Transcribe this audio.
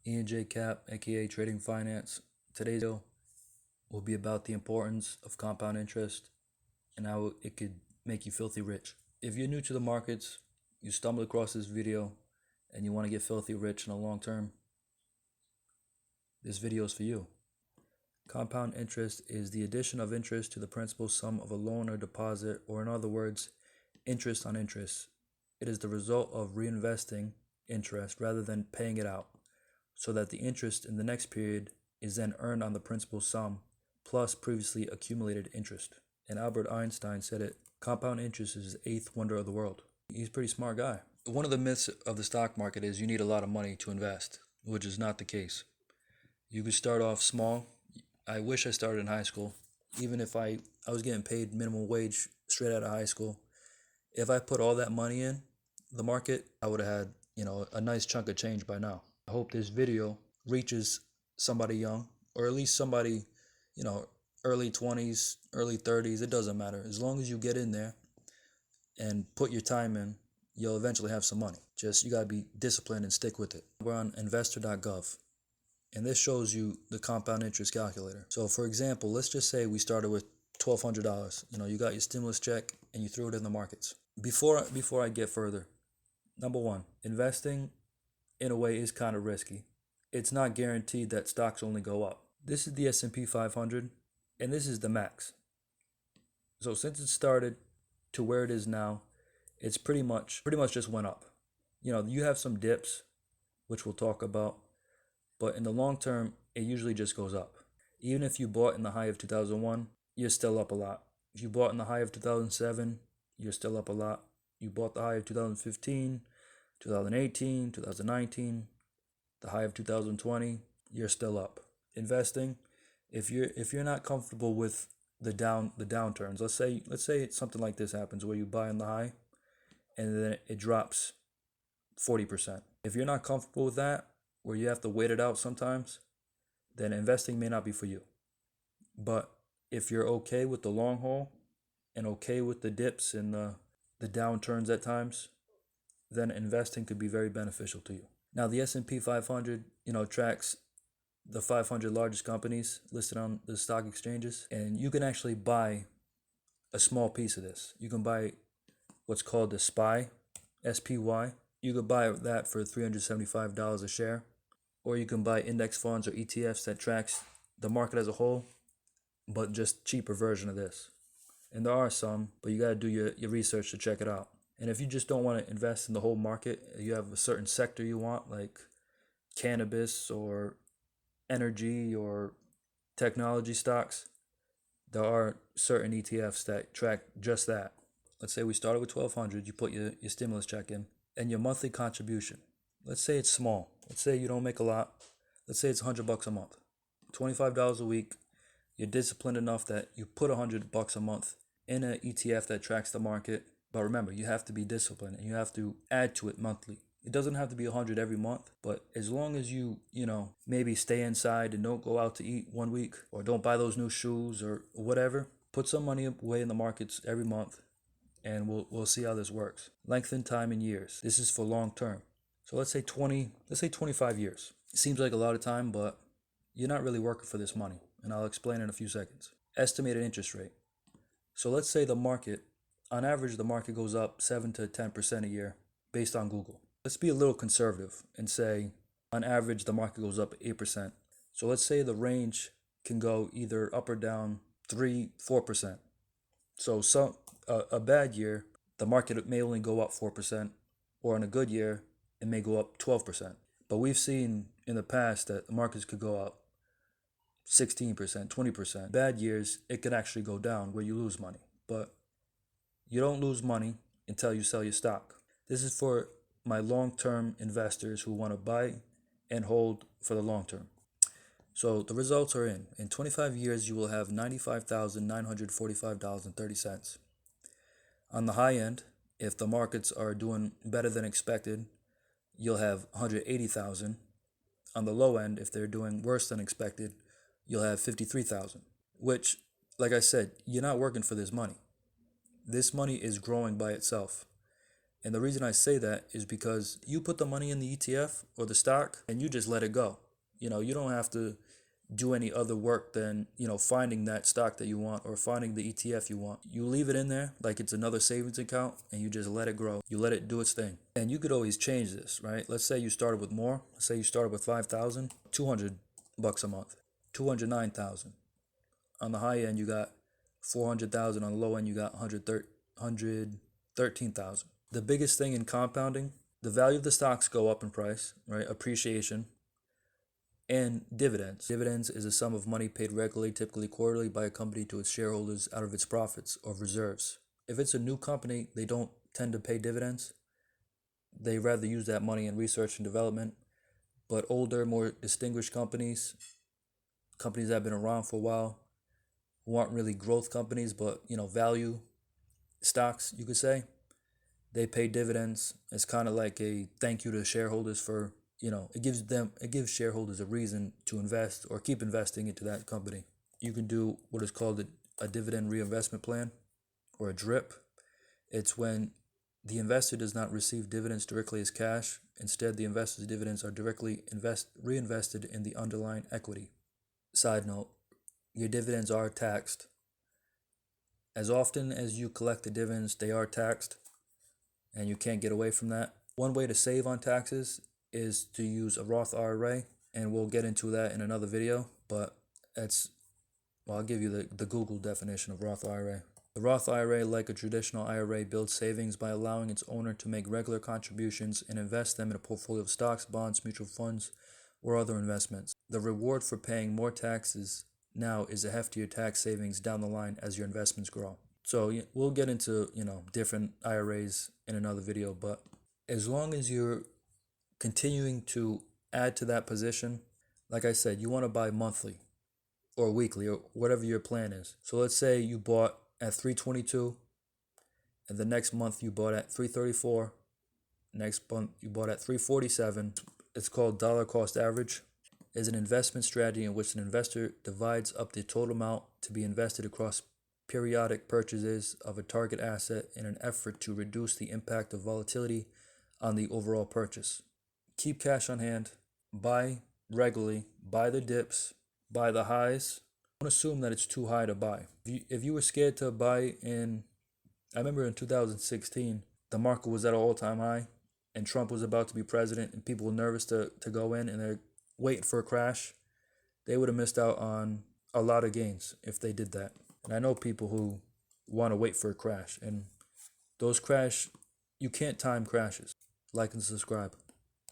Ian J. Cap, aka Trading Finance. Today's video will be about the importance of compound interest and how it could make you filthy rich. If you're new to the markets, you stumble across this video, and you want to get filthy rich in the long term, this video is for you. Compound interest is the addition of interest to the principal sum of a loan or deposit, or in other words, interest on interest. It is the result of reinvesting interest rather than paying it out, so that the interest in the next period is then earned on the principal sum plus previously accumulated interest. And Albert Einstein said it, compound interest is the eighth wonder of the world. He's a pretty smart guy. One of the myths of the stock market is you need a lot of money to invest, which is not the case. You could start off small. I wish I started in high school. Even if I was getting paid minimum wage straight out of high school, if I put all that money in the market, I would have had, a nice chunk of change by now. I hope this video reaches somebody young, or at least somebody, early 20s, early 30s. It doesn't matter. As long as you get in there and put your time in, you'll eventually have some money. Just, you got to be disciplined and stick with it. We're on investor.gov. And this shows you the compound interest calculator. So for example, let's just say we started with $1,200. You got your stimulus check and you threw it in the markets. Before I get further, number one, investing in a way is kind of risky. It's not guaranteed that stocks only go up. This is the S&P 500 and this is the max. So since it started to where it is now, it's pretty much just went up. You have some dips, which we'll talk about, but in the long term, it usually just goes up. Even if you bought in the high of 2001, you're still up a lot. If you bought in the high of 2007, you're still up a lot. You bought the high of 2015, 2018, 2019, the high of 2020, you're still up. Investing, if you're not comfortable with the downturns, let's say it's something like this happens where you buy in the high and then it drops 40%. If you're not comfortable with that, where you have to wait it out sometimes, then investing may not be for you. But if you're okay with the long haul and okay with the dips and the downturns at times, then investing could be very beneficial to you. Now, the S&P 500, tracks the 500 largest companies listed on the stock exchanges, and you can actually buy a small piece of this. You can buy what's called the SPY, SPY. You could buy that for $375 a share, or you can buy index funds or ETFs that tracks the market as a whole, but just cheaper version of this. And there are some, but you got to do your research to check it out. And if you just don't want to invest in the whole market, you have a certain sector you want, like cannabis or energy or technology stocks, there are certain ETFs that track just that. Let's say we started with 1,200, you put your stimulus check in, and your monthly contribution, let's say it's small. Let's say you don't make a lot. Let's say it's $100 a month, $25 a week. You're disciplined enough that you put $100 a month in an ETF that tracks the market. But remember, you have to be disciplined and you have to add to it monthly. It doesn't have to be 100 every month, but as long as you, maybe stay inside and don't go out to eat one week, or don't buy those new shoes or whatever, put some money away in the markets every month, and we'll see how this works. Lengthen time in years. This is for long term. So let's say 25 years. It seems like a lot of time, but you're not really working for this money, and I'll explain in a few seconds. Estimated interest rate. So let's say the market, on average, the market goes up 7 to 10% a year based on Google. Let's be a little conservative and say on average the market goes up 8%. So let's say the range can go either up or down 3-4%. So a bad year, the market may only go up 4%, or in a good year, it may go up 12%. But we've seen in the past that the markets could go up 16%, 20%. Bad years, it could actually go down where you lose money. But you don't lose money until you sell your stock. This is for my long-term investors who want to buy and hold for the long term. So the results are in. In 25 years, you will have $95,945.30. On the high end, if the markets are doing better than expected, you'll have $180,000. On the low end, if they're doing worse than expected, you'll have $53,000. Which, like I said, you're not working for this money. This money is growing by itself. And the reason I say that is because you put the money in the ETF or the stock and you just let it go. You don't have to do any other work than, finding that stock that you want or finding the ETF you want. You leave it in there like it's another savings account and you just let it grow. You let it do its thing. And you could always change this, right? Let's say you started with more. Let's say you started with 5,000, $200 a month, 209,000. On the high end, you got 400,000. On the low end, you got 113,000. The biggest thing in compounding, the value of the stocks go up in price, right? Appreciation. And dividends. Dividends is a sum of money paid regularly, typically quarterly, by a company to its shareholders out of its profits or reserves. If it's a new company, they don't tend to pay dividends. They rather use that money in research and development. But older, more distinguished companies that have been around for a while, who aren't really growth companies, but value stocks, you could say, they pay dividends. It's kind of like a thank you to shareholders for, it gives shareholders a reason to invest or keep investing into that company. You can do what is called a dividend reinvestment plan, or a DRIP. It's when the investor does not receive dividends directly as cash. Instead, the investor's dividends are directly reinvested in the underlying equity. Side note, your dividends are taxed. As often as you collect the dividends, they are taxed, and you can't get away from that. One way to save on taxes is to use a Roth IRA, and we'll get into that in another video, but I'll give you the Google definition of Roth IRA. The Roth IRA, like a traditional IRA, builds savings by allowing its owner to make regular contributions and invest them in a portfolio of stocks, bonds, mutual funds, or other investments. The reward for paying more taxes now is a heftier tax savings down the line as your investments grow. So we'll get into, different IRAs in another video, but as long as you're continuing to add to that position, like I said, you want to buy monthly or weekly or whatever your plan is. So let's say you bought at 322 and the next month you bought at 334, next month you bought at 347. It's called dollar cost average. Is an investment strategy in which an investor divides up the total amount to be invested across periodic purchases of a target asset in an effort to reduce the impact of volatility on the overall purchase. Keep cash on hand, buy regularly, buy the dips, buy the highs. Don't assume that it's too high to buy. If you were scared to buy I remember in 2016, the market was at an all-time high and Trump was about to be president and people were nervous to go in and they're waiting for a crash. They would have missed out on a lot of gains if they did that. And I know people who want to wait for a crash, and those you can't time crashes. Like and subscribe.